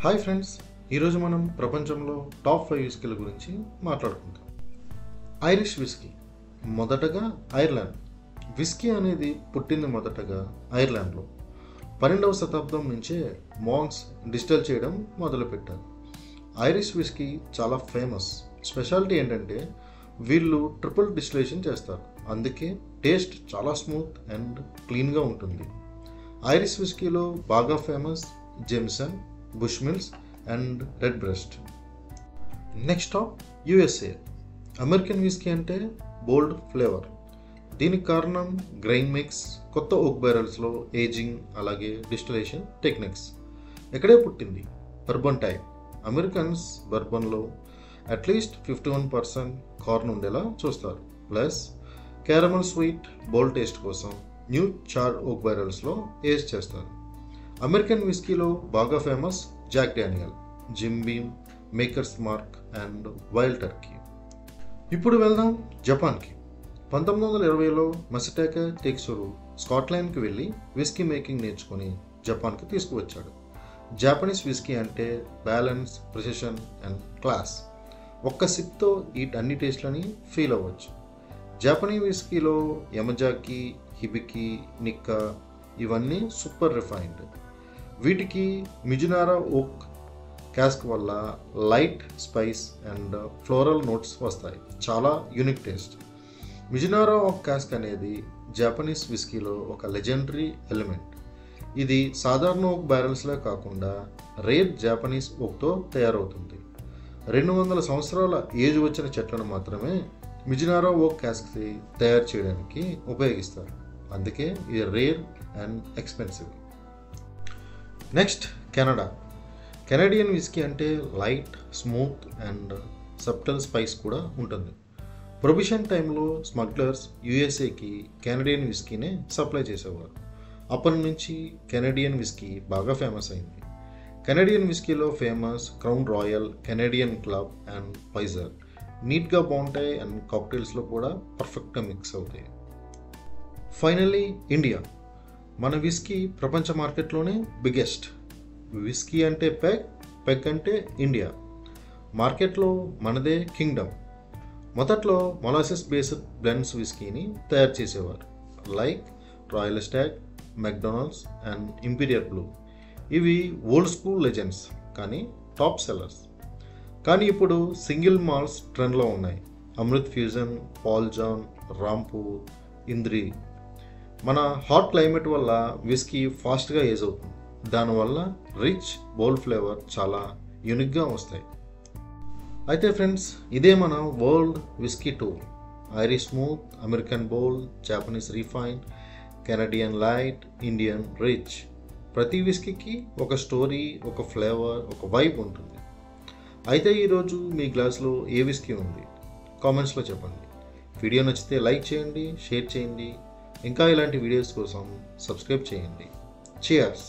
Hi friends, ఈరోజు మనం ప్రపంచంలో టాప్ 5 విస్కీల గురించి మాట్లాడుకుందాం. ఐరిష్ విస్కీ మొదటగా ఐర్లాండ్. విస్కీ అనేది పుట్టింది మొదటగా ఐర్లాండ్లో. 12వ శతాబ్దం నుంచే మాంక్స్ డిస్టిల్ చేయడం మొదలుపెట్టారు. ఐరిష్ విస్కీ చాలా ఫేమస్. స్పెషాలిటీ ఏంటంటే వీళ్ళు ట్రిపుల్ డిస్టిలేషన్ చేస్తారు, అందుకే టేస్ట్ చాలా స్మూత్ అండ్ క్లీన్గా ఉంటుంది. ఐరిష్ విస్కీలో బాగా famous Jameson, Bushmills and Redbreast. Next top USA. American whiskey అంటే బోల్డ్ ఫ్లేవర్. దీనికి కారణం గ్రెయిన్ మిక్స్, కొత్త ఓక్ బ్యారెల్స్లో ఏజింగ్, అలాగే డిస్టిలేషన్ టెక్నిక్స్. ఎక్కడే పుట్టింది? Bourbon type. అమెరికన్స్ బర్బన్లో అట్లీస్ట్ 51% కార్న్ ఉండేలా చూస్తారు. Plus caramel sweet bold taste కోసం న్యూ చార్డ్ ఓక్ బ్యారెల్స్లో ఏజ్ చేస్తారు. అమెరికన్ విస్కీలో బాగా famous Jack Daniel, Jim Beam, Maker's Mark and Wild Turkey. ఇప్పుడు వెళ్దాం జపాన్కి. 1920లో మసటేకా టేక్సురు స్కాట్లాండ్కి వెళ్ళి విస్కీ మేకింగ్ నేర్చుకుని జపాన్కి తీసుకువచ్చాడు. జాపనీస్ విస్కీ అంటే బ్యాలెన్స్, ప్రిసిషన్ అండ్ క్లాస్. ఒక్క సిప్తో ఈ అన్ని టేస్ట్లని ఫీల్ అవ్వచ్చు. జాపనీస్ విస్కీలో యమజాకి, హిబికి, నిక్కా ఇవన్నీ సూపర్ రిఫైన్డ్. వీటికి మిజునారా ఓక్ క్యాస్క్ వల్ల light spice and floral notes వస్తాయి. చాలా యూనిక్ టేస్ట్. మిజునారా ఓక్ క్యాస్క్ అనేది జాపనీస్ విస్కీలో ఒక లెజెండరీ ఎలిమెంట్. ఇది సాధారణ ఓక్ బ్యారెల్స్లో కాకుండా రేర్ జాపనీస్ ఓక్తో తయారవుతుంది. 200 సంవత్సరాల ఏజ్ వచ్చిన చెట్లను మాత్రమే మిజునారా ఓక్ క్యాస్క్ తయారు చేయడానికి ఉపయోగిస్తారు, అందుకే ఇది rare and expensive. Next Canada. Canadian whiskey అంటే light, smooth and subtle spice కూడా ఉంటుంది. ప్రొహిబిషన్ టైంలో స్మగ్లర్స్ యుఎస్ఏకి కెనడియన్ విస్కీనే సప్లై చేసేవారు. అప్పటి నుంచి కెనడియన్ విస్కీ బాగా ఫేమస్ అయింది. కెనడియన్ విస్కీలో famous Crown Royal, Canadian Club and పైజర్. నీట్గా బాగుంటాయి అండ్ కాక్టైల్స్లో కూడా పర్ఫెక్ట్గా మిక్స్ అవుతాయి. Finally India. మన విస్కీ ప్రపంచ మార్కెట్లోనే బిగ్గెస్ట్. విస్కీ అంటే పెగ్, పెగ్ అంటే ఇండియా. మార్కెట్లో మనదే కింగ్డమ్. మొదట్లో మొలాసెస్ బేస్డ్ బ్లెండ్స్ విస్కీని తయారు చేసేవారు, like Royal Stag, McDonald's and Imperial Blue. ఇవి ఓల్డ్ స్కూల్ లెజెండ్స్ కానీ టాప్ సెల్లర్స్. కానీ ఇప్పుడు సింగిల్ మాల్స్ ట్రెండ్లో ఉన్నాయి. Amrut fusion, Paul John, Rampur, Indri. మన హాట్ క్లైమేట్ వల్ల విస్కీ ఫాస్ట్గా ఏజ్ అవుతుంది. దానివల్ల రిచ్ బోల్డ్ ఫ్లేవర్ చాలా యూనిక్గా వస్తాయి. అయితే ఫ్రెండ్స్, ఇదే మన world whiskey tour. Irish smooth, American bold, Japanese refine, Canadian light, Indian rich. ప్రతి విస్కీకి ఒక స్టోరీ, ఒక ఫ్లేవర్, ఒక వైబ్ ఉంటుంది. అయితే ఈరోజు మీ గ్లాస్లో ఏ విస్కీ ఉంది? కామెంట్స్లో చెప్పండి. వీడియో నచ్చితే లైక్ చేయండి, షేర్ చేయండి. ఇంకా ఇలాంటి వీడియోస్ కోసం సబ్స్క్రైబ్ చేయండి. చియర్స్.